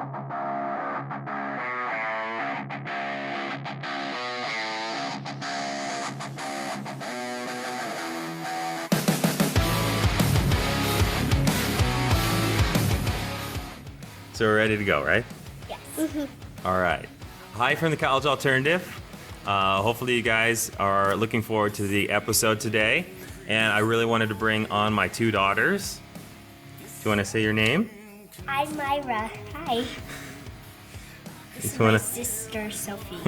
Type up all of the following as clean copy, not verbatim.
So we're ready to go, right? Yes. Mm-hmm. All right. Hi from the College Alternative. Hopefully you guys are looking forward to the episode today. And I really wanted to bring on my two daughters. Do you want to say your name? I'm Myra. Hi. This is my sister, Sophie.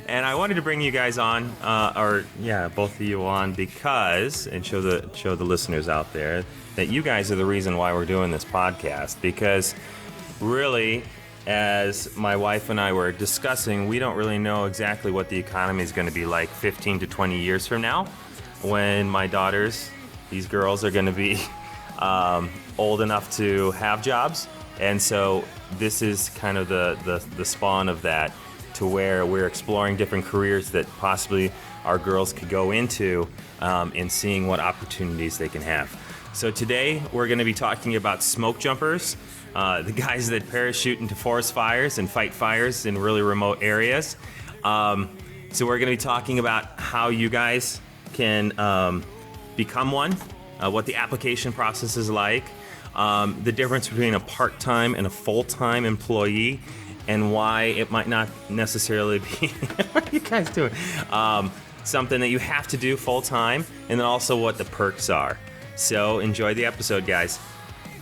And I wanted to bring you guys on, both of you on, because, and show the listeners out there that you guys are the reason why we're doing this podcast. Because really, as my wife and I were discussing, we don't really know exactly what the economy is going to be like 15 to 20 years from now, when my daughters, these girls, are going to be old enough to have jobs. And so this is kind of the spawn of that, to where we're exploring different careers that possibly our girls could go into, and seeing what opportunities they can have. So today we're going to be talking about smokejumpers, the guys that parachute into forest fires and fight fires in really remote areas. So we're going to be talking about how you guys can become one, what the application process is like, the difference between a part-time and a full-time employee, and why it might not necessarily be what are you guys doing? Something that you have to do full-time, and then also what the perks are. So enjoy the episode, guys.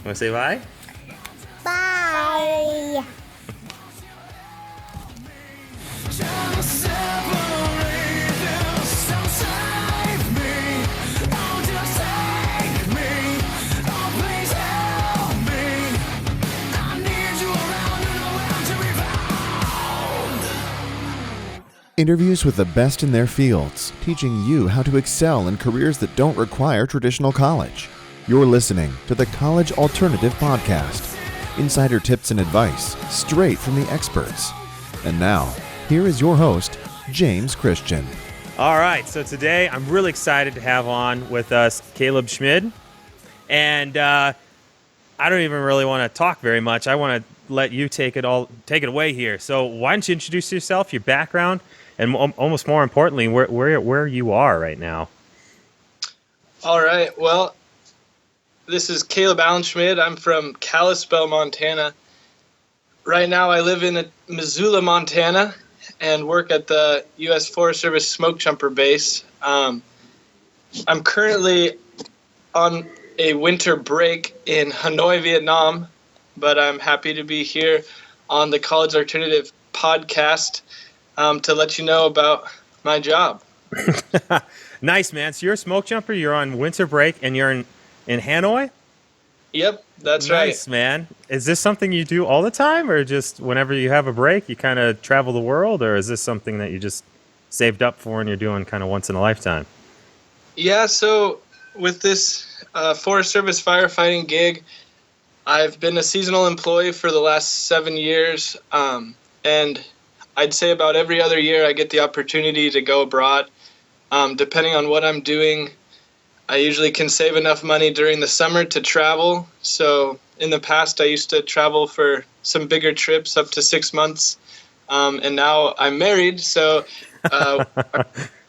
Want to say bye? Bye. Interviews with the best in their fields, teaching you how to excel in careers that don't require traditional college. You're listening to the College Alternative Podcast. Insider tips and advice, straight from the experts. And now, here is your host, James Christian. All right, so today I'm really excited to have on with us Caleb Schmid. And I don't even really want to talk very much. I want to let you take it away here. So why don't you introduce yourself, your background, and almost more importantly, where you are right now. All right. Well, this is Caleb Allen Schmid. I'm from Kalispell, Montana. Right now I live in Missoula, Montana, and work at the U.S. Forest Service Smokejumper base. I'm currently on a winter break in Hanoi, Vietnam, but I'm happy to be here on the College Alternative Podcast to let you know about my job. Nice, man. So you're a smoke jumper, you're on winter break, and you're in Hanoi? Yep, that's right. Nice, man. Is this something you do all the time, or just whenever you have a break, you kind of travel the world, or is this something that you just saved up for and you're doing kind of once in a lifetime? Yeah, so with this Forest Service firefighting gig, I've been a seasonal employee for the last 7 years, and I'd say about every other year I get the opportunity to go abroad. Depending on what I'm doing, I usually can save enough money during the summer to travel. So in the past, I used to travel for some bigger trips up to 6 months. And now I'm married, so a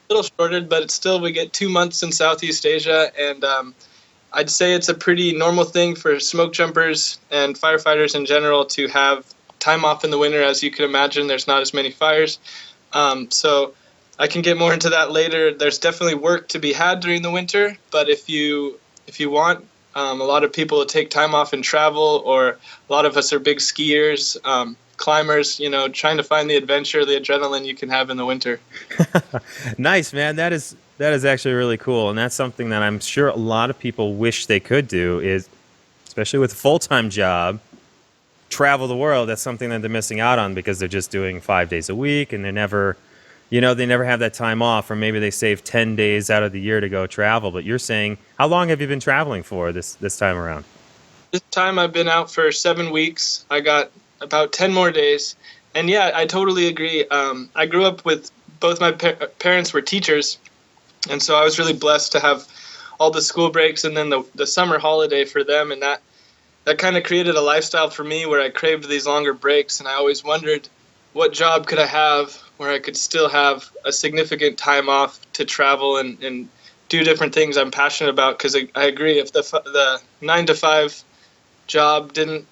little shorted, but it's still, we get 2 months in Southeast Asia. And I'd say it's a pretty normal thing for smoke jumpers and firefighters in general to have time off in the winter. As you can imagine, there's not as many fires. So I can get more into that later. There's definitely work to be had during the winter, but if you want, a lot of people take time off and travel, or a lot of us are big skiers, climbers, trying to find the adventure, the adrenaline you can have in the winter. Nice, man. That is actually really cool, and that's something that I'm sure a lot of people wish they could do, is, especially with a full-time job, travel the world. That's something that they're missing out on because they're just doing 5 days a week, and they never have that time off, or maybe they save 10 days out of the year to go travel. But you're saying, how long have you been traveling for this time around? This time I've been out for 7 weeks. I got about 10 more days. And yeah, I totally agree. I grew up with both my parents were teachers, and so I was really blessed to have all the school breaks and then the summer holiday for them, and that kind of created a lifestyle for me where I craved these longer breaks, and I always wondered what job could I have where I could still have a significant time off to travel and do different things I'm passionate about. Because I agree, if the 9 to 5 job didn't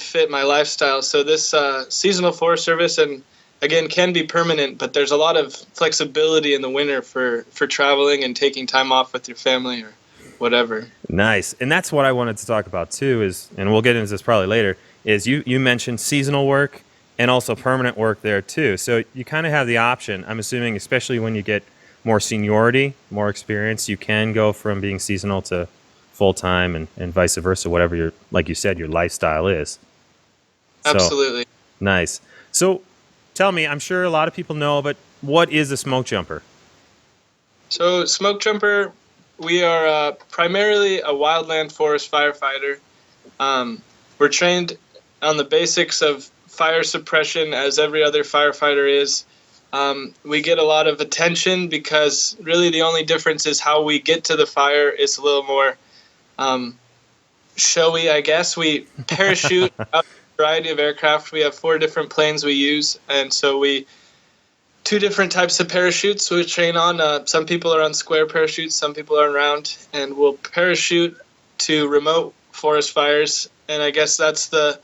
fit my lifestyle, so this seasonal Forest Service, and again, can be permanent, but there's a lot of flexibility in the winter for traveling and taking time off with your family or whatever. Nice. And that's what I wanted to talk about too is, and we'll get into this probably later, is you mentioned seasonal work and also permanent work there too. So you kind of have the option, I'm assuming, especially when you get more seniority, more experience, you can go from being seasonal to full-time and vice versa, whatever your, like you said, your lifestyle is. So, Absolutely. nice. So tell me, I'm sure a lot of people know, but what is a smoke jumper? So Smokejumper, we are primarily a wildland forest firefighter. We're trained on the basics of fire suppression as every other firefighter is. We get a lot of attention because really the only difference is how we get to the fire is a little more showy, I guess. We parachute out of a variety of aircraft. We have 4 different planes we use, and so 2 different types of parachutes we train on. Some people are on square parachutes, some people are on round, and we'll parachute to remote forest fires. And I guess that's the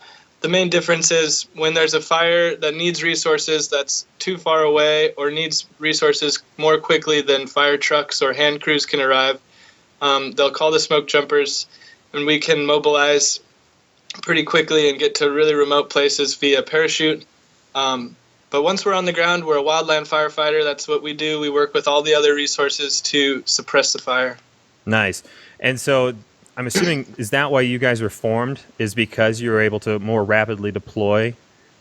main difference is when there's a fire that needs resources that's too far away or needs resources more quickly than fire trucks or hand crews can arrive, they'll call the smoke jumpers, and we can mobilize pretty quickly and get to really remote places via parachute. But once we're on the ground, we're a wildland firefighter. That's what we do. We work with all the other resources to suppress the fire. Nice. And so I'm assuming, is that why you guys were formed, is because you were able to more rapidly deploy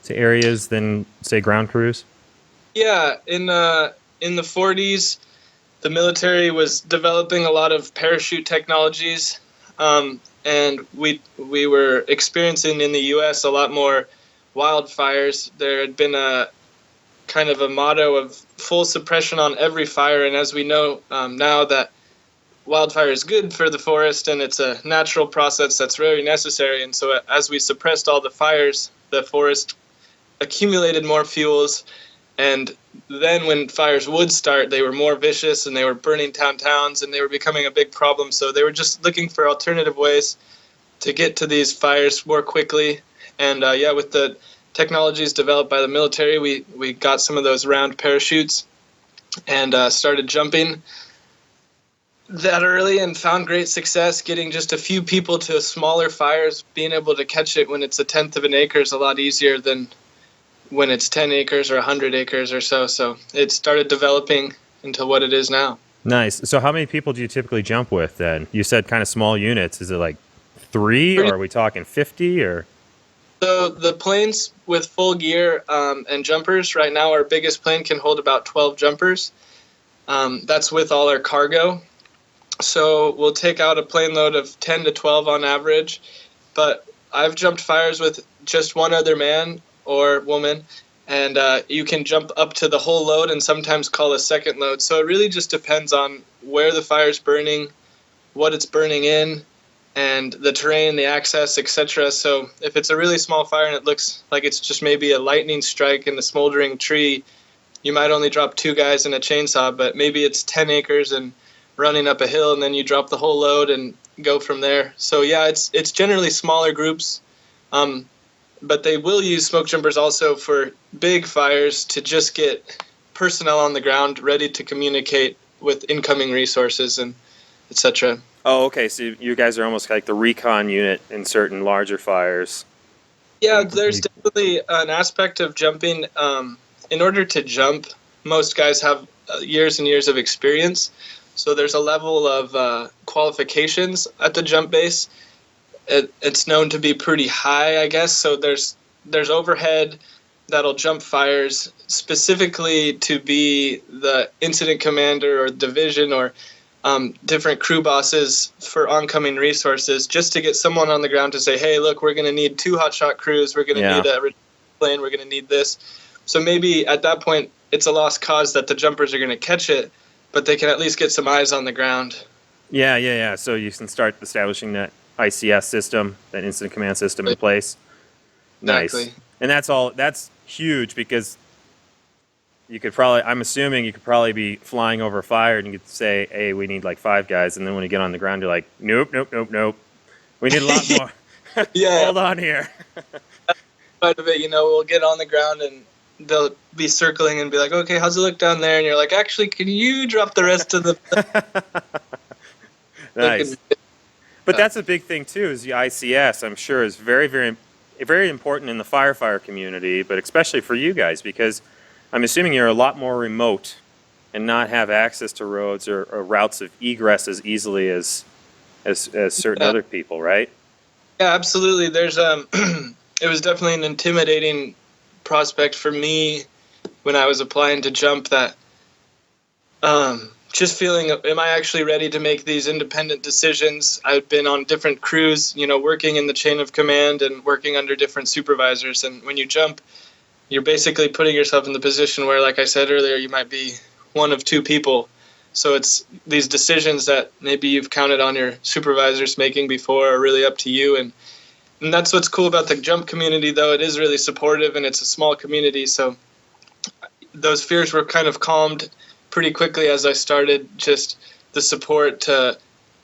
to areas than, say, ground crews? Yeah, in the 40s, the military was developing a lot of parachute technologies, and we were experiencing in the U.S. a lot more wildfires. There had been a kind of a motto of full suppression on every fire, and as we know now that wildfire is good for the forest and it's a natural process that's very necessary, and so as we suppressed all the fires, the forest accumulated more fuels, and then when fires would start, they were more vicious and they were burning down towns and they were becoming a big problem. So they were just looking for alternative ways to get to these fires more quickly. And with the technologies developed by the military, we got some of those round parachutes and started jumping that early and found great success getting just a few people to smaller fires. Being able to catch it when it's 1/10 of an acre is a lot easier than when it's 10 acres or 100 acres or so. So it started developing into what it is now. Nice. So how many people do you typically jump with then? You said kind of small units. Is it like 3 or are we talking 50 or? So the planes with full gear and jumpers, right now our biggest plane can hold about 12 jumpers. That's with all our cargo. So we'll take out a plane load of 10 to 12 on average. But I've jumped fires with just one other man or woman, and you can jump up to the whole load and sometimes call a second load. So it really just depends on where the fire's burning, what it's burning in, and the terrain, the access, etc. So if it's a really small fire and it looks like it's just maybe a lightning strike in a smoldering tree, you might only drop 2 guys in a chainsaw, but maybe it's 10 acres and running up a hill, and then you drop the whole load and go from there. So yeah, it's generally smaller groups, but they will use smoke jumpers also for big fires to just get personnel on the ground ready to communicate with incoming resources and etc. Oh, okay. So you guys are almost like the recon unit in certain larger fires. Yeah, there's definitely an aspect of jumping. In order to jump, most guys have years and years of experience. So there's a level of qualifications at the jump base. It's known to be pretty high, I guess. So there's overhead that'll jump fires specifically to be the incident commander or division or different crew bosses for oncoming resources, just to get someone on the ground to say, hey, look, we're going to need 2 hotshot crews. We're going to need a plane. We're going to need this. So maybe at that point, it's a lost cause that the jumpers are going to catch it, but they can at least get some eyes on the ground. Yeah. So you can start establishing that ICS system, that incident command system in place. Exactly. Nice. And that's huge because you could probably, I'm assuming you could probably be flying over a fire and you could say, hey, we need like 5 guys. And then when you get on the ground, you're like, nope, nope, nope, nope. We need a lot more. Yeah. Hold on here. Quite a bit, we'll get on the ground and they'll be circling and be like, okay, how's it look down there? And you're like, actually, can you drop the rest of the... Nice. But that's a big thing too, is the ICS, I'm sure, is very, very, very important in the firefighter community, but especially for you guys, because I'm assuming you're a lot more remote and not have access to roads or routes of egress as easily as certain other people, right? Yeah, absolutely. There's it was definitely an intimidating prospect for me when I was applying to jump, that just feeling, am I actually ready to make these independent decisions? I've been on different crews, working in the chain of command and working under different supervisors. And when you jump, you're basically putting yourself in the position where, like I said earlier, you might be one of 2 people. So it's these decisions that maybe you've counted on your supervisors making before are really up to you. And that's what's cool about the jump community, though. It is really supportive, and it's a small community. So those fears were kind of calmed pretty quickly as I started just the support to,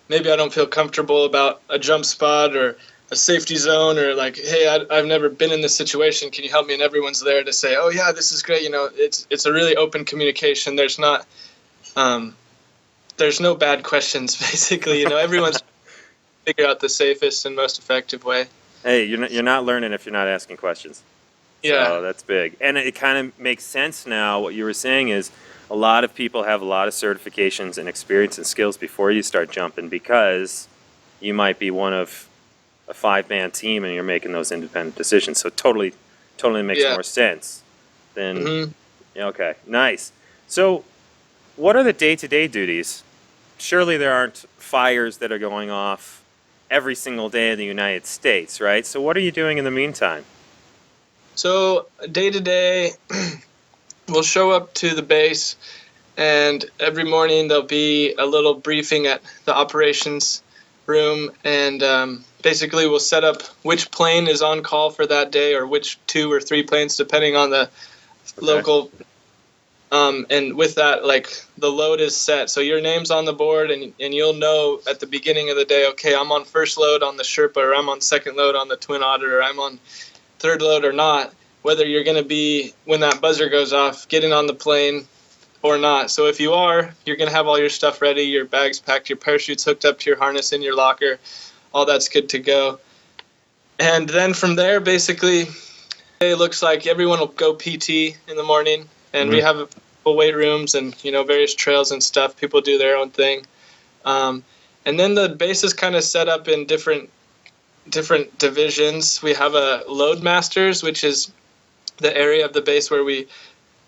maybe I don't feel comfortable about a jump spot or a safety zone, or like, hey, I've never been in this situation. Can you help me? And everyone's there to say, oh, yeah, this is great. It's a really open communication. There's no bad questions, basically. Everyone's trying to figure out the safest and most effective way. Hey, you're not learning if you're not asking questions. Yeah. So that's big. And it kind of makes sense now. What you were saying is a lot of people have a lot of certifications and experience and skills before you start jumping, because you might be one of a 5-man team and you're making those independent decisions. So totally makes more sense than... Mm-hmm. Okay, nice. So what are the day-to-day duties? Surely there aren't fires that are going off every single day in the United States, right? So what are you doing in the meantime? So day to day, we'll show up to the base, and every morning there'll be a little briefing at the operations room, and basically we'll set up which plane is on call for that day, or which 2 or 3 planes, depending on the local. And with that, like, the load is set. So your name's on the board, and you'll know at the beginning of the day, okay, I'm on first load on the Sherpa, or I'm on second load on the Twin Otter, or I'm on third load or not, whether you're going to be, when that buzzer goes off, getting on the plane or not. So if you are, you're going to have all your stuff ready, your bags packed, your parachutes hooked up to your harness in your locker, all that's good to go. And then from there, basically, it looks like everyone will go PT in the morning, and we have weight rooms and, various trails and stuff. People do their own thing. And then the base is kind of set up in different divisions. We have a load masters, which is the area of the base where we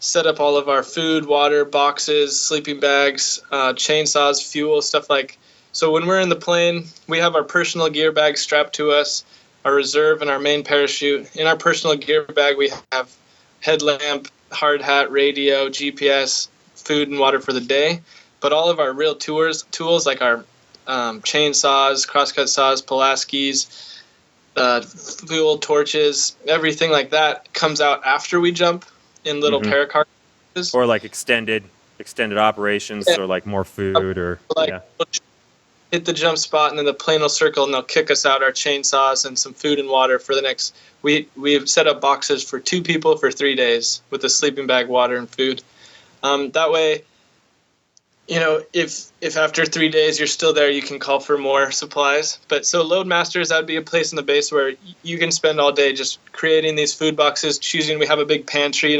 set up all of our food, water, boxes, sleeping bags, chainsaws, fuel, stuff like. So when we're in the plane, we have our personal gear bag strapped to us, our reserve, and our main parachute. In our personal gear bag, we have headlamp, hard hat, radio, GPS, food, and water for the day. But all of our real tools like our chainsaws, crosscut saws, Pulaskis, fuel, torches, everything like that comes out after we jump in little paracar. Or like extended operations, or like more food, or we'll hit the jump spot, and then the plane will circle, and they'll kick us out our chainsaws and some food and water for the next. We've set up boxes for 2 people for 3 days with a sleeping bag, water, and food. That way, if after 3 days you're still there, you can call for more supplies. But so load masters, that would be a place in the base where you can spend all day just creating these food boxes, choosing. We have a big pantry,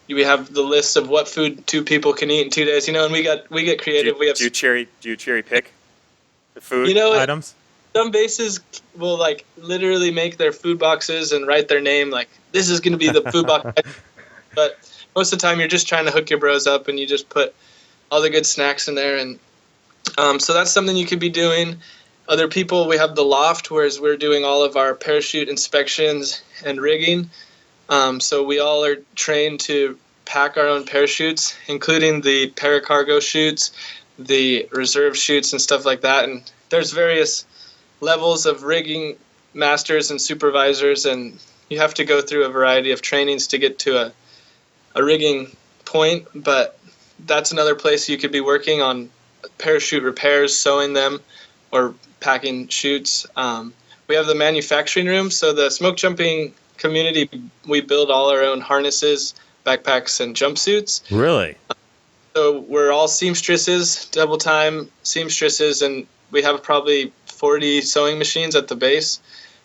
we have the list of what food 2 people can eat in 2 days, and we get creative. Do you cherry pick the food items? Some bases will literally make their food boxes and write their name, like, this is going to be the food box. But most of the time you're just trying to hook your bros up, and you just put all the good snacks in there. And so that's something you could be doing. Other people, we have the loft, whereas we're doing all of our parachute inspections and rigging. So we all are trained to pack our own parachutes, including the paracargo chutes, the reserve chutes, and stuff like that. And there's various levels of rigging masters and supervisors, and you have to go through a variety of trainings to get to a rigging point. But that's another place you could be working on parachute repairs, sewing them, or packing chutes. We have the manufacturing room. So the smoke jumping community, we build all our own harnesses, backpacks, and jumpsuits. Really? So we're all seamstresses, double time seamstresses, and we have probably 40 sewing machines at the base.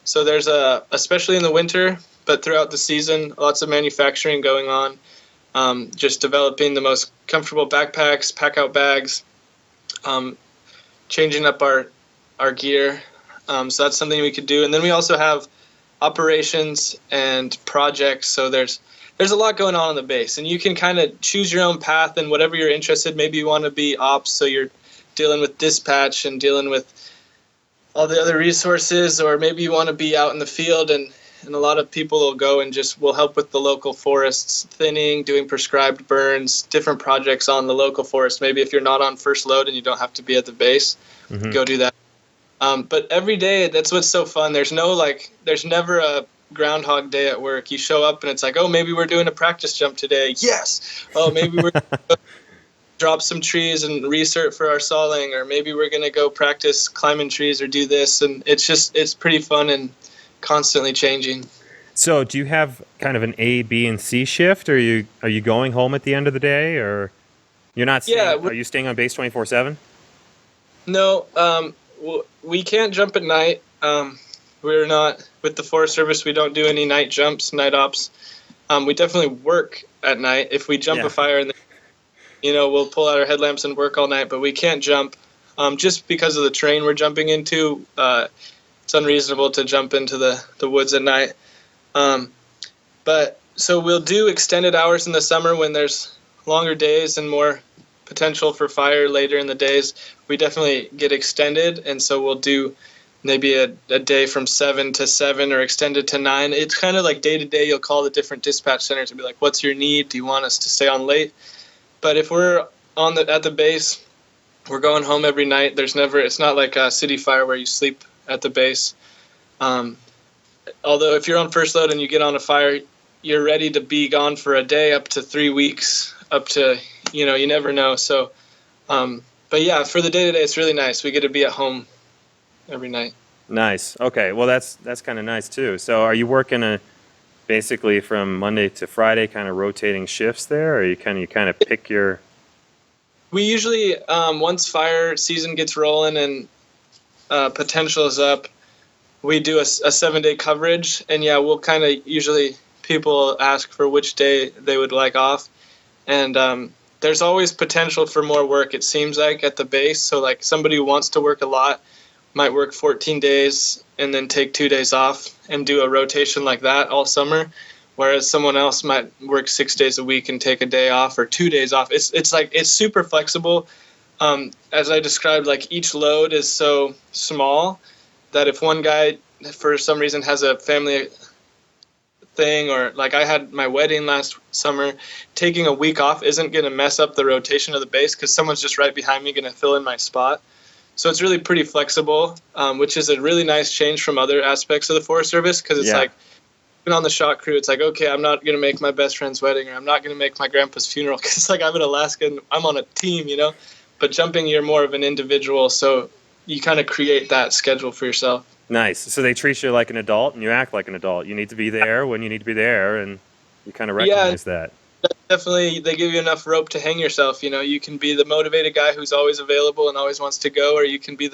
So there's especially in the winter, but throughout the season, lots of manufacturing going on. Just developing the most comfortable backpacks, pack-out bags, changing up our gear. So that's something we could do. And then we also have operations and projects. So there's a lot going on the base, and you can kind of choose your own path and whatever you're interested. Maybe you want to be ops, so you're dealing with dispatch and dealing with all the other resources, or maybe you want to be out in the field, and a lot of people will go and just will help with the local forests, thinning, doing prescribed burns, different projects on the local forest. Maybe if you're not on first load and you don't have to be at the base, go do that. But every day, that's what's so fun. There's never a Groundhog Day at work. You show up and it's like, oh, maybe we're doing a practice jump today. Yes. Oh, maybe we're gonna drop some trees and recert for our sawing, or maybe we're gonna go practice climbing trees or do this. And it's pretty fun and constantly changing. So do you have kind of an A, B, and C shift? Or are you going home at the end of the day, or you're not? Are you staying on base 24/7? No, we can't jump at night. We're not with the Forest Service. We don't do any night jumps, night ops. We definitely work at night. If we jump a fire, and we'll pull out our headlamps and work all night. But we can't jump just because of the terrain we're jumping into. It's unreasonable to jump into the woods at night. But so we'll do extended hours in the summer when there's longer days and more potential for fire later in the days. We definitely get extended, and so we'll do maybe a day from 7 to 7 or extended to 9. It's kind of like day to day. You'll call the different dispatch centers and be like, what's your need? Do you want us to stay on late? But if we're at the base, we're going home every night. It's not like a city fire where you sleep at the base. Although if you're on first load and you get on a fire, you're ready to be gone for a day, up to 3 weeks, up to, you never know. So, but yeah, for the day to day, it's really nice. We get to be at home every night. Nice. Okay. Well, that's kind of nice too. So are you working basically from Monday to Friday, kind of rotating shifts there, or you kind of pick your? We usually, once fire season gets rolling and potential is up, we do a 7-day coverage, and we'll kind of usually people ask for which day they would like off, and there's always potential for more work. It seems like at the base, so like somebody who wants to work a lot might work 14 days and then take 2 days off and do a rotation like that all summer, whereas someone else might work 6 days a week and take a day off or 2 days off. It's super flexible. As I described, like each load is so small that if one guy for some reason has a family thing, or like I had my wedding last summer, taking a week off isn't going to mess up the rotation of the base because someone's just right behind me going to fill in my spot. So it's really pretty flexible, which is a really nice change from other aspects of the Forest Service, because it's like, even on the shot crew, it's like, okay, I'm not going to make my best friend's wedding, or I'm not going to make my grandpa's funeral, because like I'm in Alaska and I'm on a team, But jumping, you're more of an individual, so you kind of create that schedule for yourself. Nice. So they treat you like an adult, and you act like an adult. You need to be there when you need to be there, and you kind of recognize that. Definitely, they give you enough rope to hang yourself. You can be the motivated guy who's always available and always wants to go, or you can be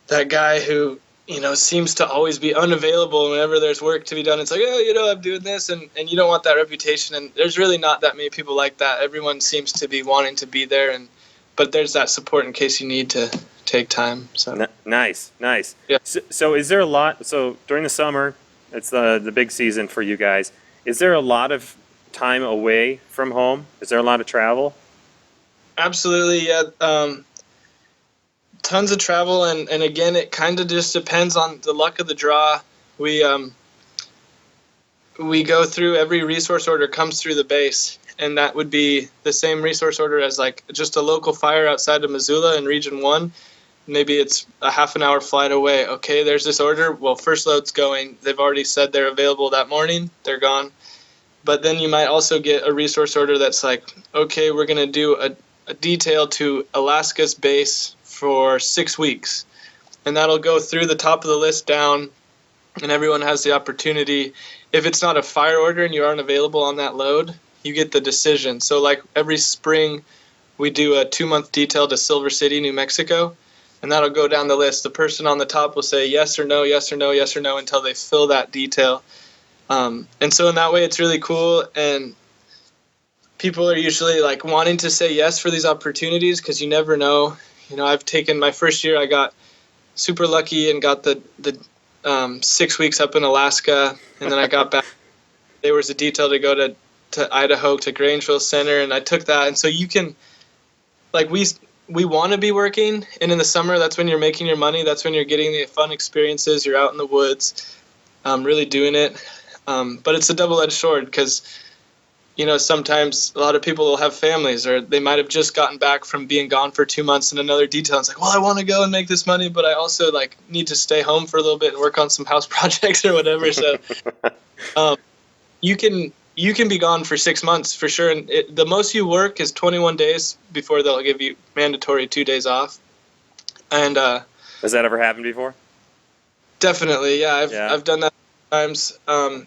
that guy who seems to always be unavailable whenever there's work to be done. It's like, oh, I'm doing this, and you don't want that reputation. And there's really not that many people like that. Everyone seems to be wanting to be there, but there's that support in case you need to take time. So nice. Yeah. So is there a lot? So during the summer, it's the big season for you guys. Is there a lot of time away from home? Is there a lot of travel? Absolutely, yeah. Tons of travel, and again, it kind of just depends on the luck of the draw. We go through every resource order comes through the base, and that would be the same resource order as like just a local fire outside of Missoula in Region 1. maybe it's a half an hour flight away. Okay, there's this order. Well, first load's going. They've already said they're available that morning. They're gone. But then you might also get a resource order that's like, okay, we're going to do a detail to Alaska's base for 6 weeks. And that'll go through the top of the list down, and everyone has the opportunity. If it's not a fire order and you aren't available on that load, you get the decision. So like every spring, we do a 2-month detail to Silver City, New Mexico, and that'll go down the list. The person on the top will say yes or no, yes or no, yes or no until they fill that detail. And so in that way, it's really cool. And people are usually like wanting to say yes for these opportunities because you never know. You know, I've taken my first year, I got super lucky and got the 6 weeks up in Alaska, and then I got back. There was a detail to go to Idaho, to Grangeville Center, and I took that. And so you can, like, we want to be working, and in the summer, that's when you're making your money. That's when you're getting the fun experiences. You're out in the woods, really doing it. But it's a double-edged sword because, you know, sometimes a lot of people will have families, or they might have just gotten back from being gone for 2 months in another detail. It's like, well, I want to go and make this money, but I also like need to stay home for a little bit and work on some house projects or whatever. So you can be gone for 6 months for sure. And the most you work is 21 days before they'll give you mandatory 2 days off. And has that ever happened before? Definitely, yeah. I've done that times.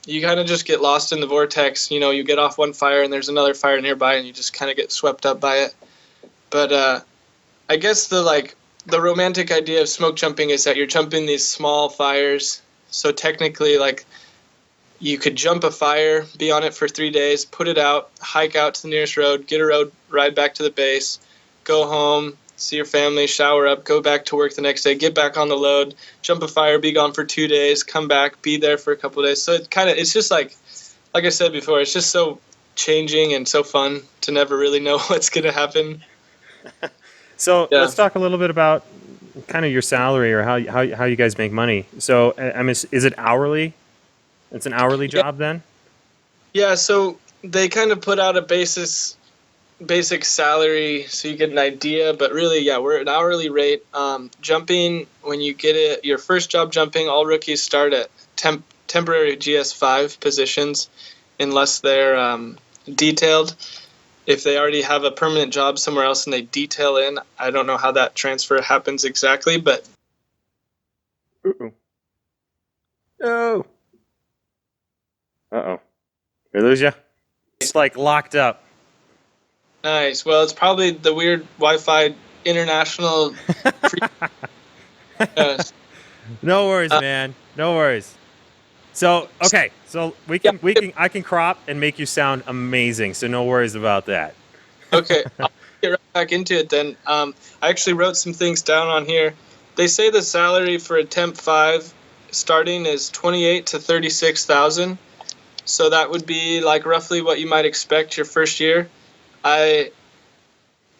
You kind of just get lost in the vortex. You know, you get off one fire and there's another fire nearby, and you just kind of get swept up by it. But I guess the romantic idea of smoke jumping is that you're jumping these small fires. So technically, like, you could jump a fire, be on it for 3 days, put it out, hike out to the nearest road, get a road ride back to the base, go home, see your family, shower up, go back to work the next day, get back on the load, jump a fire, be gone for 2 days, come back, be there for a couple of days. So it's just like I said before, it's just so changing and so fun to never really know what's going to happen. So let's talk a little bit about kind of your salary or how you guys make money. So I mean, is it hourly? It's an hourly job then? Yeah, so they kind of put out a basic salary so you get an idea, but really, yeah, we're at hourly rate. Jumping, when you get it, your first job jumping, all rookies start at temporary GS5 positions unless they're detailed. If they already have a permanent job somewhere else and they detail in, I don't know how that transfer happens exactly, but... Oh. Uh-oh. Did we lose you? It's like locked up. Nice. Well, it's probably the weird Wi-Fi international... No worries, man. No worries. So, okay. So I can crop and make you sound amazing. So no worries about that. Okay. I'll get right back into it then. I actually wrote some things down on here. They say the salary for a temp 5 starting is 28 to 36,000. So that would be like roughly what you might expect your first year. The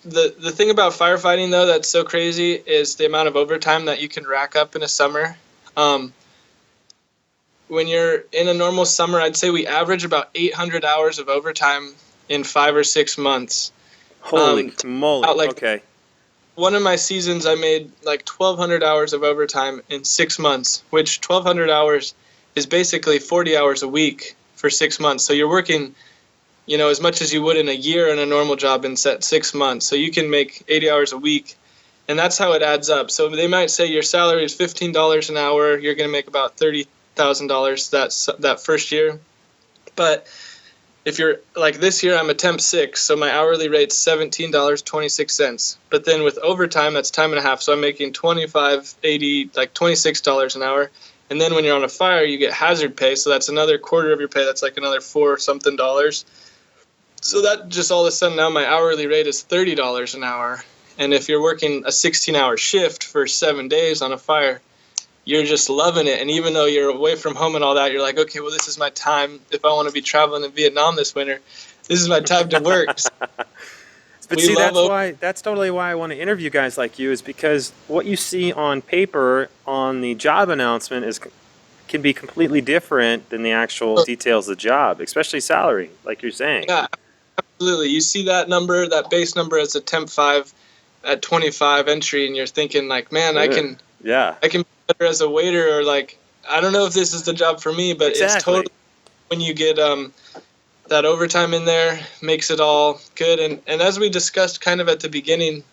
thing about firefighting though that's so crazy is the amount of overtime that you can rack up in a summer. When you're in a normal summer, I'd say we average about 800 hours of overtime in 5 or 6 months. Holy moly! Okay. One of my seasons, I made like 1,200 hours of overtime in 6 months, which 1,200 hours is basically 40 hours a week for 6 months. So you're working, you know, as much as you would in a year in a normal job in 6 months. So you can make 80 hours a week, and that's how it adds up. So they might say your salary is $15 an hour. You're going to make about $30,000 that first year. But if you're like this year, I'm a temp 6, so my hourly rate's $17.26. But then with overtime, that's time and a half. So I'm making $25, $80, like $26 an hour. And then when you're on a fire, you get hazard pay. So that's another quarter of your pay. That's like another $4 something. So that just all of a sudden now my hourly rate is $30 an hour. And if you're working a 16-hour shift for 7 days on a fire, you're just loving it. And even though you're away from home and all that, you're like, okay, well, this is my time. If I want to be traveling in Vietnam this winter, this is my time to work. But see, that's totally why I want to interview guys like you, is because what you see on paper on the job announcement can be completely different than the actual details of the job, especially salary, like you're saying. Yeah, absolutely. You see that number, that base number as a temp 5, at 25 entry and you're thinking like, man, I can be better as a waiter, or like, I don't know if this is the job for me, but It's totally when you get that overtime in there, makes it all good. And as we discussed kind of at the beginning,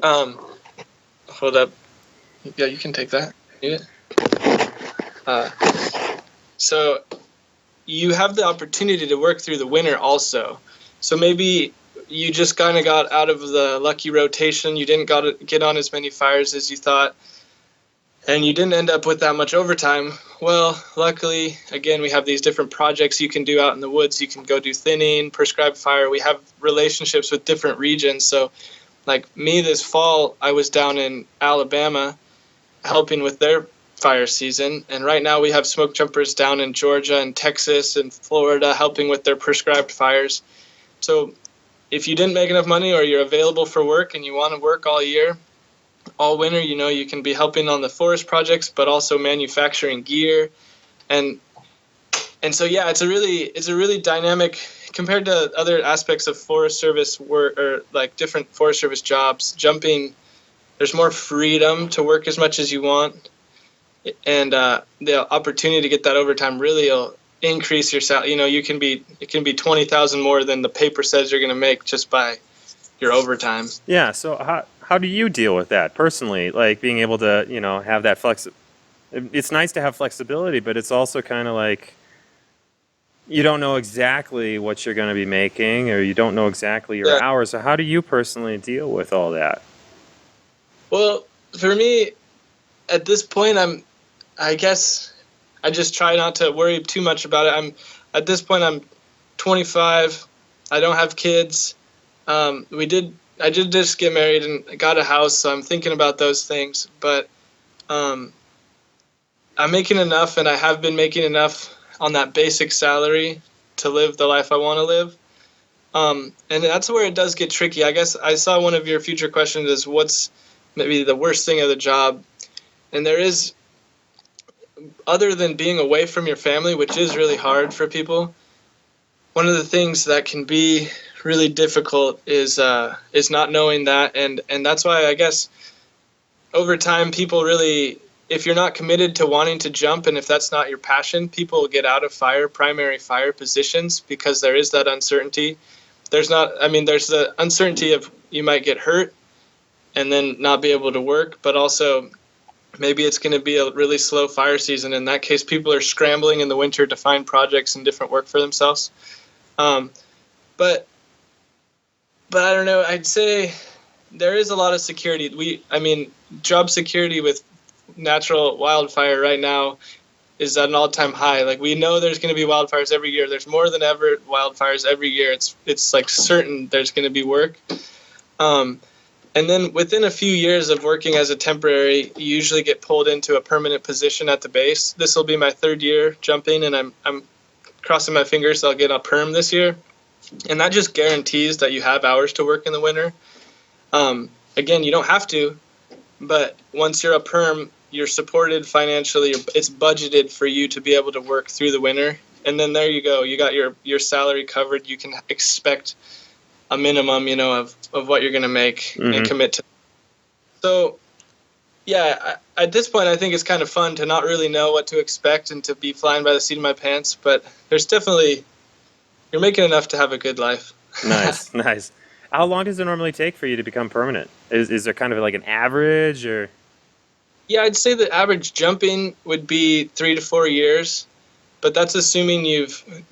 hold up. Yeah, you can take that. Need it? So you have the opportunity to work through the winter also. So maybe you just kind of got out of the lucky rotation. You didn't get on as many fires as you thought, and you didn't end up with that much overtime. Well, luckily, again, we have these different projects you can do out in the woods. You can go do thinning, prescribed fire. We have relationships with different regions. So like me this fall, I was down in Alabama helping with their fire season, and right now we have Smokejumpers down in Georgia and Texas and Florida helping with their prescribed fires. So if you didn't make enough money, or you're available for work and you want to work all year, all winter, you can be helping on the forest projects, but also manufacturing gear. And so yeah, it's a really dynamic compared to other aspects of Forest Service work, or like different Forest Service jobs. Jumping, there's more freedom to work as much as you want, and the opportunity to get that overtime really will increase your salary. It can be $20,000 more than the paper says you're going to make just by your overtime. Yeah. So how do you deal with that personally? Like being able to have that It's nice to have flexibility, but it's also kind of like you don't know exactly what you're going to be making, or you don't know exactly your hours. So how do you personally deal with all that? Well, for me, at this point, I guess I just try not to worry too much about it. At this point, I'm 25. I don't have kids. I did just get married and got a house, so I'm thinking about those things. But I'm making enough, and I have been making enough on that basic salary to live the life I want to live. And that's where it does get tricky. I guess I saw one of your future questions is what's maybe the worst thing of the job. And there is, other than being away from your family, which is really hard for people, one of the things that can be really difficult is not knowing that. And that's why I guess over time people really, if you're not committed to wanting to jump, and if that's not your passion, people get out of primary fire positions because there is that uncertainty. There's the uncertainty of you might get hurt and then not be able to work, but also maybe it's going to be a really slow fire season. In that case, people are scrambling in the winter to find projects and different work for themselves. But I don't know. I'd say there is a lot of security. Job security with natural wildfire right now is at an all-time high. Like, we know there's going to be wildfires every year. There's more than ever wildfires every year. It's like certain there's going to be work. And then within a few years of working as a temporary, you usually get pulled into a permanent position at the base. This will be my third year jumping, and I'm crossing my fingers I'll get a perm this year. And that just guarantees that you have hours to work in the winter. Again, you don't have to, but once you're a perm, you're supported financially. It's budgeted for you to be able to work through the winter. And then there you go. You got your salary covered. You can expect a minimum, of what you're going to make and commit to. So, yeah, at this point, I think it's kind of fun to not really know what to expect and to be flying by the seat of my pants. But there's definitely, you're making enough to have a good life. Nice. How long does it normally take for you to become permanent? Is there kind of like an average, or? Yeah, I'd say the average jumping would be 3 to 4 years, but that's assuming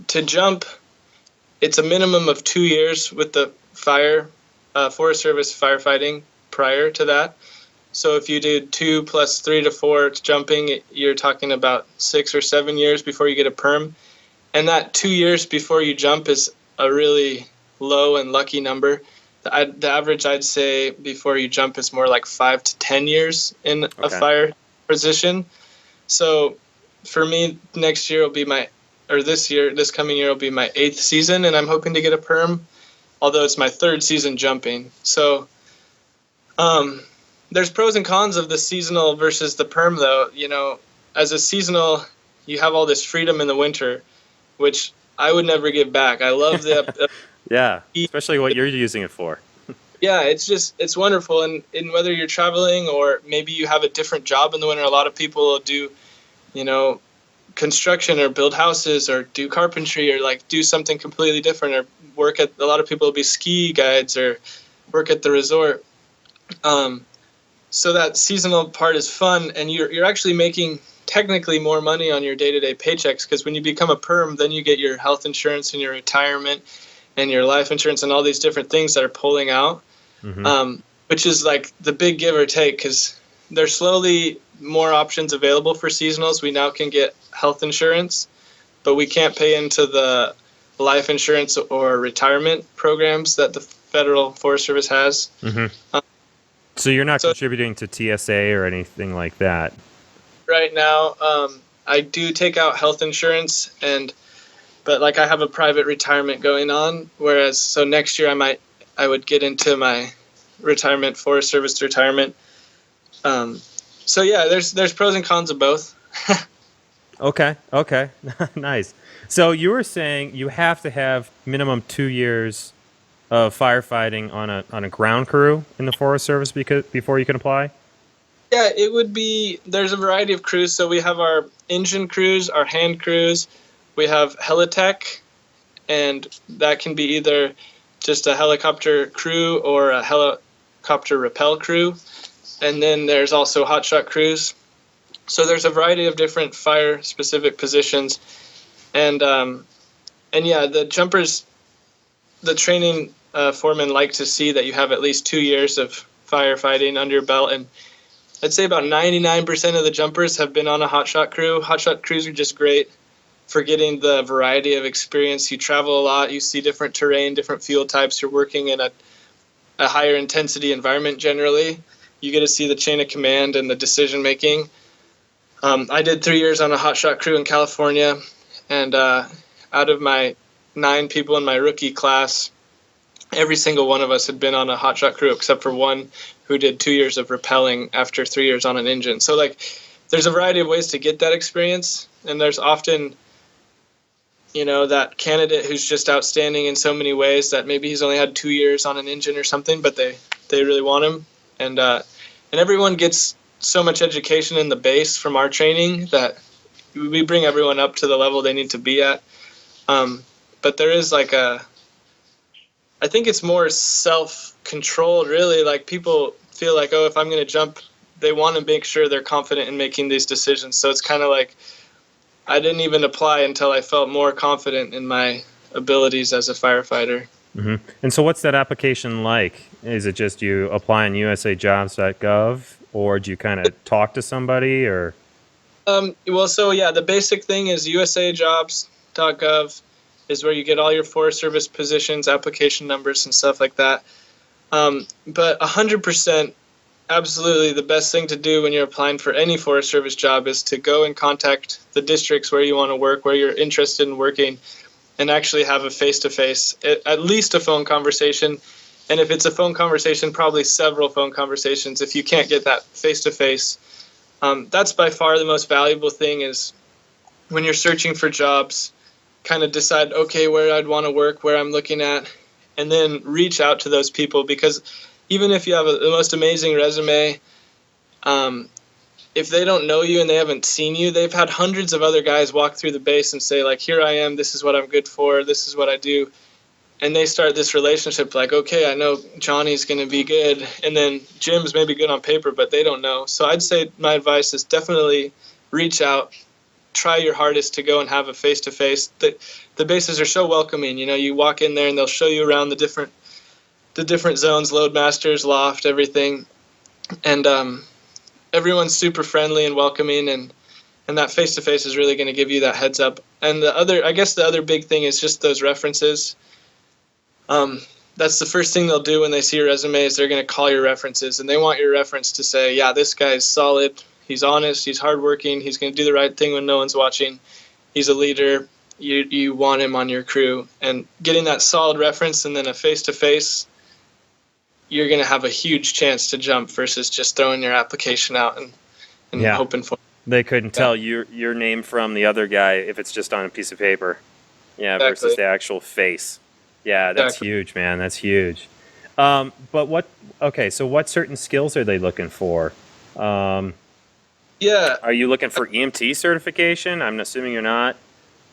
to jump, it's a minimum of 2 years with the Forest Service firefighting prior to that. So if you did 2 plus 3 to 4 jumping, you're talking about 6 or 7 years before you get a perm. And that 2 years before you jump is a really low and lucky number. The average, I'd say, before you jump is more like 5 to 10 years in a fire position. So for me, this coming year will be my 8th season, and I'm hoping to get a perm, although it's my 3rd season jumping. So there's pros and cons of the seasonal versus the perm, though. As a seasonal, you have all this freedom in the winter, which I would never give back. I love the yeah, especially what you're using it for. Yeah, it's wonderful. And whether you're traveling or maybe you have a different job in the winter, a lot of people do, construction or build houses or do carpentry or like do something completely different or a lot of people will be ski guides or work at the resort. So that seasonal part is fun, and you're actually making technically more money on your day-to-day paychecks, because when you become a perm, then you get your health insurance and your retirement and your life insurance and all these different things that are pulling out, which is like the big give or take, because there's slowly more options available for seasonals. We now can get health insurance, but we can't pay into the life insurance or retirement programs that the Federal Forest Service has. So you're not contributing to TSA or anything like that? Right now, I do take out health insurance, but like I have a private retirement going on. So next year I would get into my retirement, Forest Service retirement. So yeah, there's pros and cons of both. Okay. Nice. So you were saying you have to have minimum 2 years of firefighting on a ground crew in the Forest Service before you can apply? Yeah, there's a variety of crews. So we have our engine crews, our hand crews, we have helitech, and that can be either just a helicopter crew or a helicopter rappel crew. And then there's also hotshot crews. So there's a variety of different fire-specific positions. And yeah, the jumpers, the training foremen like to see that you have at least 2 years of firefighting under your belt. And I'd say about 99% of the jumpers have been on a hotshot crew. Hotshot crews are just great for getting the variety of experience. You travel a lot, you see different terrain, different fuel types. You're working in a higher intensity environment generally. You get to see the chain of command and the decision making. I did 3 years on a hotshot crew in California, and out of my 9 people in my rookie class, every single one of us had been on a hotshot crew except for one who did 2 years of rappelling after 3 years on an engine. So like, there's a variety of ways to get that experience, and there's often, that candidate who's just outstanding in so many ways that maybe he's only had 2 years on an engine or something, but they really want him, and everyone gets so much education in the base from our training that we bring everyone up to the level they need to be at. But there is like I think it's more self-controlled, really. Like, people feel like, oh, if I'm going to jump, they want to make sure they're confident in making these decisions. So it's kind of like I didn't even apply until I felt more confident in my abilities as a firefighter. And so what's that application like? Is it just you apply on usajobs.gov, or do you kind of talk to somebody, or? Well, so yeah, the basic thing is usajobs.gov is where you get all your Forest Service positions, application numbers, and stuff like that. But 100%, absolutely the best thing to do when you're applying for any Forest Service job is to go and contact the districts where you want to work, where you're interested in working, and actually have a face-to-face, at least a phone conversation. And if it's a phone conversation, probably several phone conversations. If you can't get that face-to-face, that's by far the most valuable thing, is when you're searching for jobs, kind of decide, okay, where I'd want to work, where I'm looking at, and then reach out to those people. Because even if you have the most amazing resume, if they don't know you and they haven't seen you, they've had hundreds of other guys walk through the base and say, like, here I am, this is what I'm good for, this is what I do. And they start this relationship like, okay, I know Johnny's going to be good, and then Jim's maybe good on paper, but they don't know. So I'd say my advice is definitely reach out, try your hardest to go and have a face-to-face. The bases are so welcoming. You walk in there and they'll show you around the different zones, loadmasters, loft, everything. And everyone's super friendly and welcoming, and that face-to-face is really going to give you that heads up. And the other big thing is just those references. That's the first thing they'll do when they see your resume, is they're going to call your references, and they want your reference to say, yeah, this guy's solid, he's honest, he's hardworking, he's going to do the right thing when no one's watching, he's a leader, you want him on your crew. And getting that solid reference and then a face-to-face, you're going to have a huge chance to jump versus just throwing your application out and hoping for it. They couldn't tell your name from the other guy if it's just on a piece of paper. Yeah, Exactly. versus the actual face. Yeah, that's Exactly. huge, man. That's huge. But what? Okay, so what certain skills are they looking for? Yeah. Are you looking for EMT certification? I'm assuming you're not.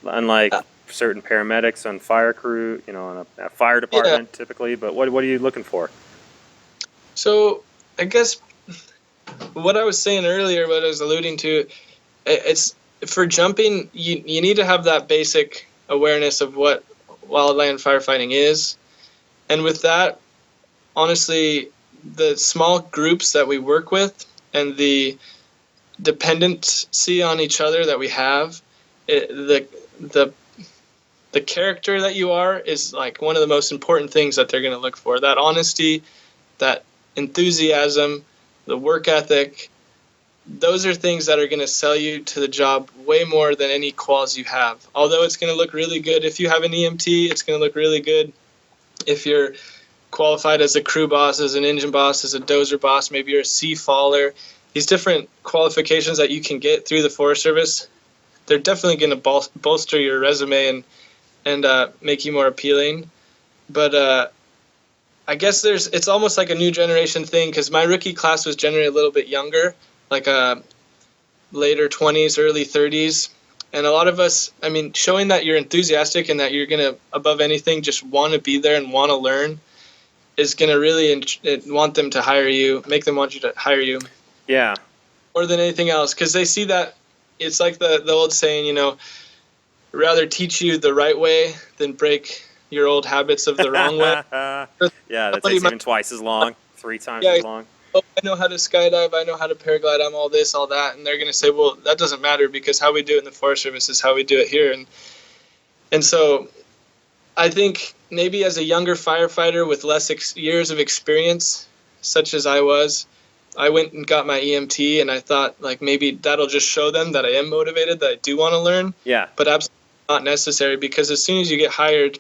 Unlike certain paramedics on fire crew, on a fire department typically. But what are you looking for? So I guess what I was saying earlier, what I was alluding to, it's for jumping. You need to have that basic awareness of what wildland firefighting is, and with that, honestly, the small groups that we work with and the dependency on each other that we have, the character that you are is like one of the most important things that they're going to look for. That honesty, that enthusiasm, the work ethic, those are things that are going to sell you to the job way more than any quals you have. Although it's going to look really good if you have an EMT, it's going to look really good if you're qualified as a crew boss, as an engine boss, as a dozer boss, maybe you're a sea faller. These different qualifications that you can get through the Forest Service, they're definitely going to bolster your resume and make you more appealing. But I guess it's almost like a new generation thing, because my rookie class was generally a little bit younger, like later 20s, early 30s. And a lot of us, I mean, showing that you're enthusiastic and that you're going to, above anything, just want to be there and want to learn is going to really want them to hire you, make them want you to hire you. Yeah. More than anything else, because they see that it's like the old saying, rather teach you the right way than break your old habits of the wrong way. Yeah, that takes even twice as long, 3 times as long. Oh, I know how to skydive, I know how to paraglide, I'm all this, all that, and they're going to say, well, that doesn't matter because how we do it in the Forest Service is how we do it here. And so I think maybe as a younger firefighter with less years of experience, such as I was, I went and got my EMT, and I thought like maybe that'll just show them that I am motivated, that I do want to learn. Yeah. But absolutely not necessary, because as soon as you get hired,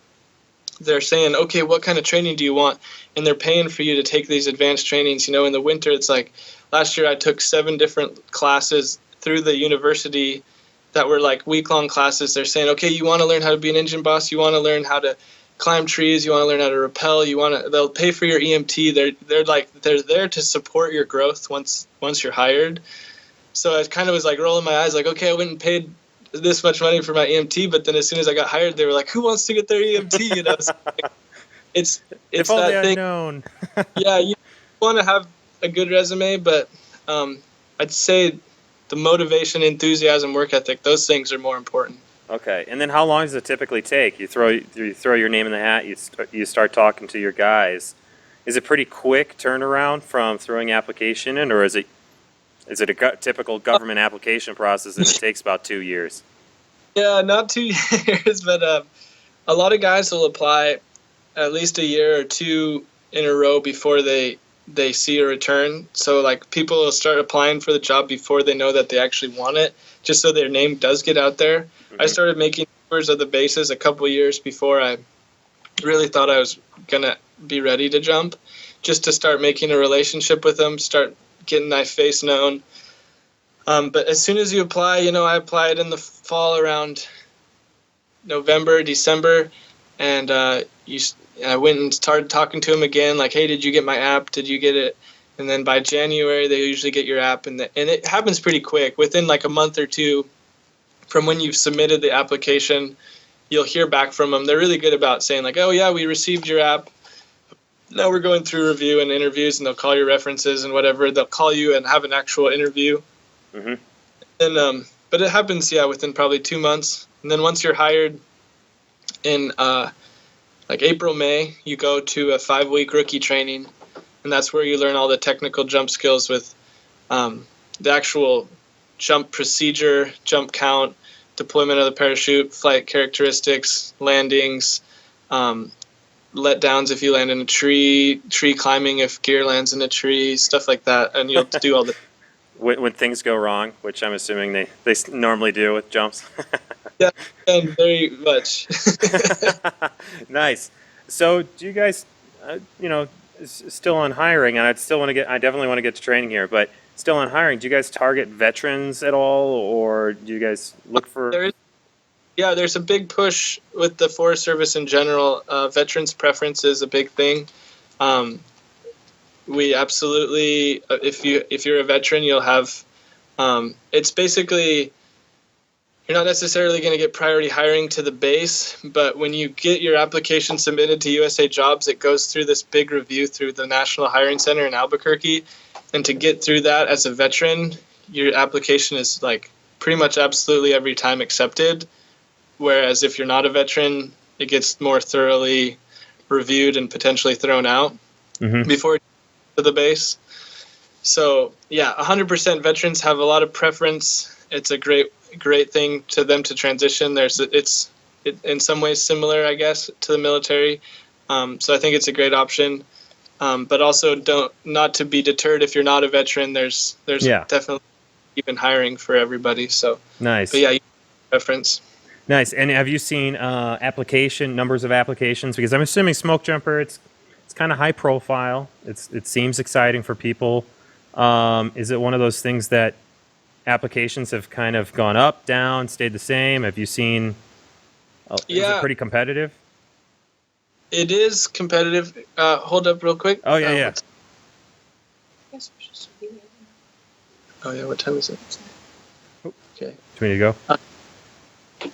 they're saying, okay, what kind of training do you want? And they're paying for you to take these advanced trainings. In the winter, it's like last year I took 7 different classes through the university that were like week-long classes. They're saying, okay, you want to learn how to be an engine boss, you want to learn how to climb trees, you want to learn how to rappel, they'll pay for your EMT. They're there to support your growth once you're hired. So I kind of was like rolling my eyes like, okay, I went and paid this much money for my EMT, but then as soon as I got hired, they were like, who wants to get their EMT? So it's if only that thing. I'd known. Yeah, you want to have a good resume, but I'd say the motivation, enthusiasm, work ethic, those things are more important. Okay, and then how long does it typically take? You throw your name in the hat, you start talking to your guys. Is it pretty quick turnaround from throwing application in, or is it a typical government application process and it takes about 2 years? Yeah, not 2 years, but a lot of guys will apply at least a year or 2 in a row before they see a return. So like people will start applying for the job before they know that they actually want it, just so their name does get out there. Mm-hmm. I started making tours of the bases a couple of years before I really thought I was going to be ready to jump, just to start making a relationship with them, start getting my face known. But as soon as you apply, I applied in the fall around November, December, and I went and started talking to them again, like, hey, did you get my app? Did you get it? And then by January, they usually get your app, and it happens pretty quick. Within like a month or 2 from when you've submitted the application, you'll hear back from them. They're really good about saying like, oh yeah, we received your app. Now we're going through review and interviews, and they'll call your references and whatever. They'll call you and have an actual interview. Mm-hmm. And but it happens, within probably 2 months. And then once you're hired in like April, May, you go to a 5-week rookie training, and that's where you learn all the technical jump skills with the actual jump procedure, jump count, deployment of the parachute, flight characteristics, landings, letdowns if you land in a tree climbing if gear lands in a tree, stuff like that, and you'll do all the. When things go wrong, which I'm assuming they normally do with jumps. Yeah, and very much. Nice. So, do you guys, still on hiring? And I definitely want to get to training here, but still on hiring. Do you guys target veterans at all, or do you guys look for? There's a big push with the Forest Service in general. Veterans preference is a big thing. We absolutely, if you're a veteran, you'll have, it's basically, you're not necessarily going to get priority hiring to the base, but when you get your application submitted to USA Jobs, it goes through this big review through the National Hiring Center in Albuquerque. And to get through that as a veteran, your application is like pretty much absolutely every time accepted. Whereas if you're not a veteran, it gets more thoroughly reviewed and potentially thrown out before you get to the base. So yeah, 100% veterans have a lot of preference. It's a great thing to them to transition. It's in some ways similar, I guess, to the military. So I think it's a great option. But also not to be deterred if you're not a veteran. There's definitely even hiring for everybody. So nice. But yeah, preference. Nice. And have you seen numbers of applications? Because I'm assuming Smokejumper, it's kind of high profile. It seems exciting for people. Is it one of those things that applications have kind of gone up, down, stayed the same? Have you seen? Is it pretty competitive? It is competitive. Hold up real quick. Oh yeah. Oh yeah. What time is it? Okay. Do you want me to go?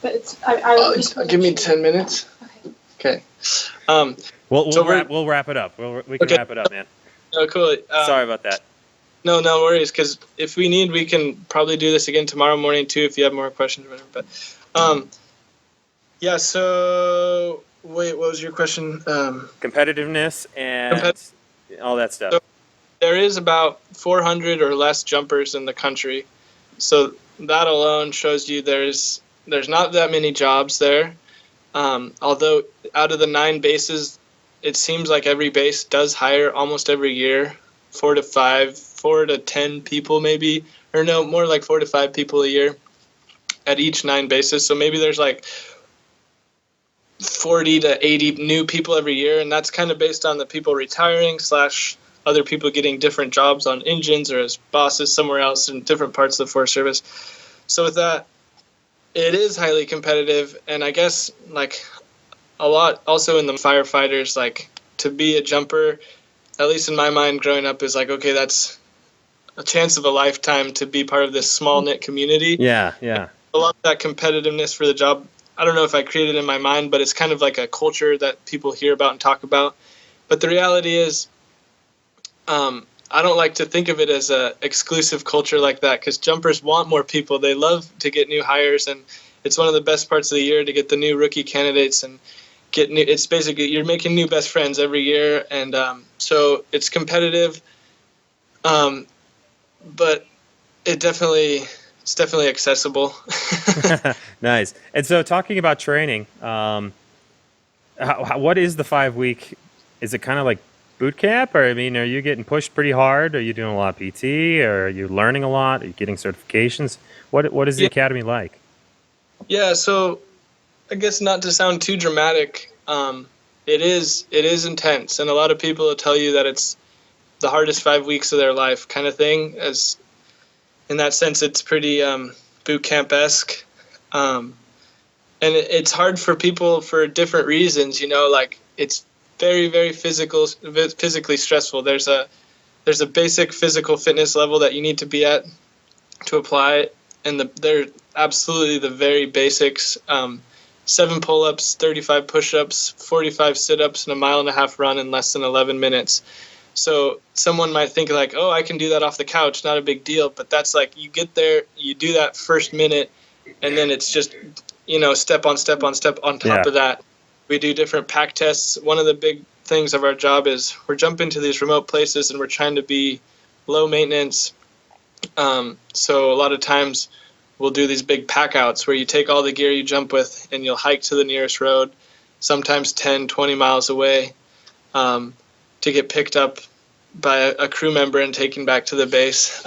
But it's. Give me 10 minutes. Okay. We'll wrap it up. We can wrap it up, man. Oh, cool. Sorry about that. No worries. Because if we need, we can probably do this again tomorrow morning too. If you have more questions or whatever. But, yeah. So wait, what was your question? Competitiveness and all that stuff. So there is about 400 or less jumpers in the country. So that alone shows you there's not that many jobs there. Although out of the 9 bases, it seems like every base does hire almost every year, 4 to 10 people maybe, or no, more like 4 to 5 people a year at each 9 bases. So maybe there's like 40 to 80 new people every year, and that's kind of based on the people retiring / other people getting different jobs on engines or as bosses somewhere else in different parts of the Forest Service. So with that, it is highly competitive, and I guess like a lot also in the firefighters, like to be a jumper, at least in my mind growing up, is like, okay, that's a chance of a lifetime to be part of this small knit community. Yeah. A lot of that competitiveness for the job, I don't know if I created it in my mind, but it's kind of like a culture that people hear about and talk about. But the reality is, I don't like to think of it as a exclusive culture like that, because jumpers want more people. They love to get new hires, and it's one of the best parts of the year to get the new rookie candidates and get new. It's basically you're making new best friends every year, and so it's competitive, but it's definitely accessible. Nice. And so, talking about training, what is the 5-week? Is it kind of like boot camp, or I mean, are you getting pushed pretty hard? Are you doing a lot of PT, or are you learning a lot? Are you getting certifications? What is the academy like? Yeah, so I guess not to sound too dramatic, it is intense, and a lot of people will tell you that it's the hardest 5 weeks of their life kind of thing. As in that sense, it's pretty boot camp-esque, and it's hard for people for different reasons. Like it's very, very physically stressful. There's a basic physical fitness level that you need to be at to apply, and they're absolutely the very basics. 7 pull-ups, 35 push-ups, 45 sit-ups, and a 1.5 mile run in less than 11 minutes. So someone might think like, oh, I can do that off the couch, not a big deal. But that's like, you get there, you do that first minute, and then it's just, step on step on step on top of that. We do different pack tests. One of the big things of our job is we're jumping to these remote places, and we're trying to be low maintenance. So a lot of times we'll do these big pack outs where you take all the gear you jump with and you'll hike to the nearest road, sometimes 10, 20 miles away, to get picked up by a crew member and taken back to the base.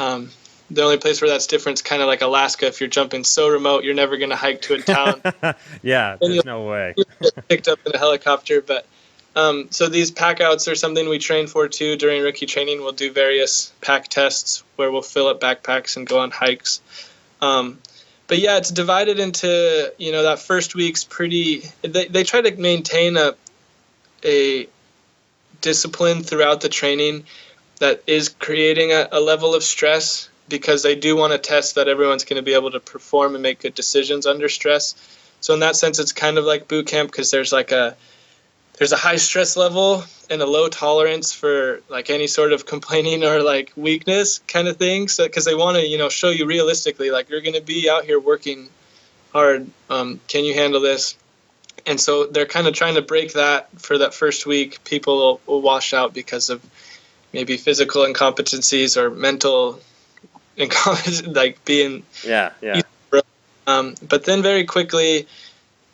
The only place where that's different is kind of like Alaska. If you're jumping so remote, you're never going to hike to a town. Yeah, there's no way. Get picked up in a helicopter. But so these pack outs are something we train for too. During rookie training, we'll do various pack tests where we'll fill up backpacks and go on hikes. But yeah, it's divided into, that first week's pretty, they try to maintain a discipline throughout the training that is creating a level of stress, because they do want to test that everyone's going to be able to perform and make good decisions under stress. So in that sense, it's kind of like boot camp, because there's a high stress level and a low tolerance for like any sort of complaining or like weakness kind of thing. So because they want to, show you realistically, like, you're going to be out here working hard. Can you handle this? And so they're kind of trying to break that for that first week. People will wash out because of maybe physical incompetencies or mental incompetence, like being. Yeah. But then very quickly,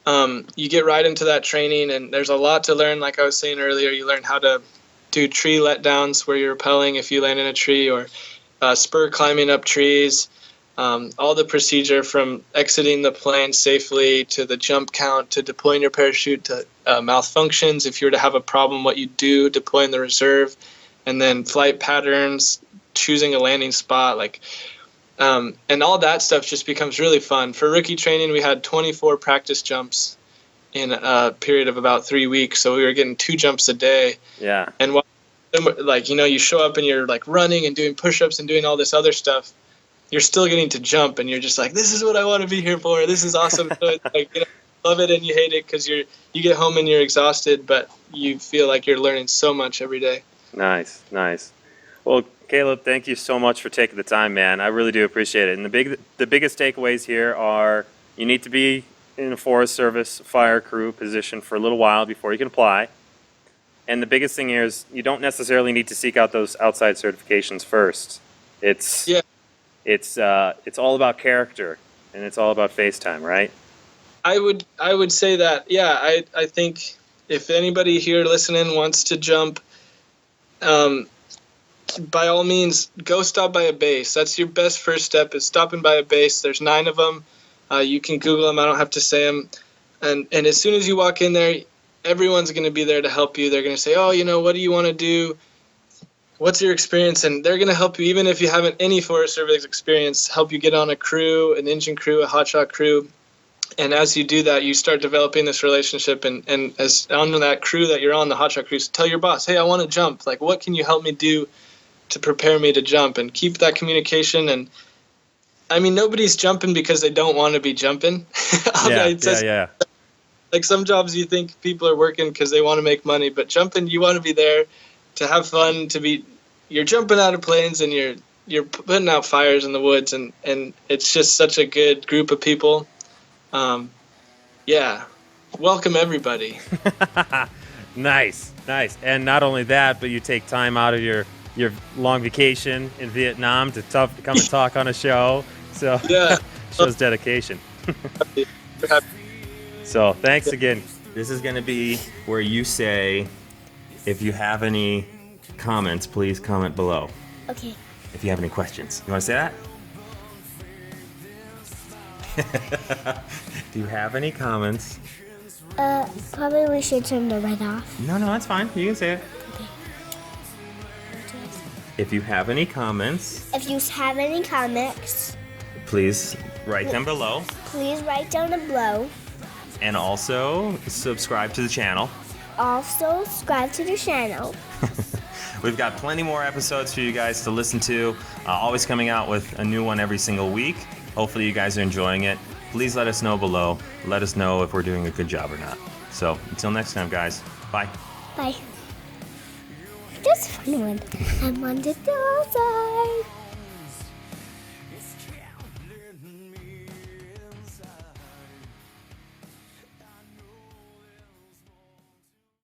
you get right into that training, and there's a lot to learn. Like I was saying earlier, you learn how to do tree letdowns where you're rappelling if you land in a tree, or spur climbing up trees. All the procedure from exiting the plane safely to the jump count to deploying your parachute to malfunctions. If you were to have a problem, what you do, deploying the reserve, and then flight patterns, choosing a landing spot, and all that stuff just becomes really fun. For rookie training, we had 24 practice jumps in a period of about 3 weeks. So we were getting 2 jumps a day. Yeah. And you show up and you're like running and doing push-ups and doing all this other stuff. You're still getting to jump, and you're just like, this is what I want to be here for. This is awesome. So it's like, love it and you hate it, because you get home and you're exhausted, but you feel like you're learning so much every day. Nice. Well, Caleb, thank you so much for taking the time, man. I really do appreciate it. And the biggest takeaways here are you need to be in a Forest Service fire crew position for a little while before you can apply. And the biggest thing here is you don't necessarily need to seek out those outside certifications first. It's all about character, and it's all about face time, right? I would say that, yeah. I think if anybody here listening wants to jump, by all means, go stop by a base. That's your best first step, is stopping by a base. There's 9 of them. You can Google them. I don't have to say them. And as soon as you walk in there, everyone's going to be there to help you. They're going to say, oh, what do you want to do? What's your experience? And they're going to help you, even if you haven't any Forest Service experience, help you get on a crew, an engine crew, a hotshot crew. And as you do that, you start developing this relationship. And as on that crew that you're on, the hotshot crews, tell your boss, hey, I want to jump. Like, what can you help me do to prepare me to jump? And keep that communication. And I mean, nobody's jumping because they don't want to be jumping. Yeah. Like, some jobs you think people are working because they want to make money, but jumping, you want to be there to have fun, you're jumping out of planes, and you're putting out fires in the woods, and it's just such a good group of people. Welcome everybody. Nice. And not only that, but you take time out of your long vacation in Vietnam to come and talk on a show. So yeah, shows dedication. So thanks again. This is going to be where you say, if you have any comments, please comment below. Okay. If you have any questions. You want to say that? Do you have any comments? Probably we should turn the light off. No, that's fine. You can say it. Okay. If you have any comments, please write them below. Please write down below. And also subscribe to the channel. We've got plenty more episodes for you guys to listen to. Always coming out with a new one every single week. Hopefully you guys are enjoying it. Please let us know below. Let us know if we're doing a good job or not. So until next time, guys. Bye. Bye. That's a fun one. I'm on the outside.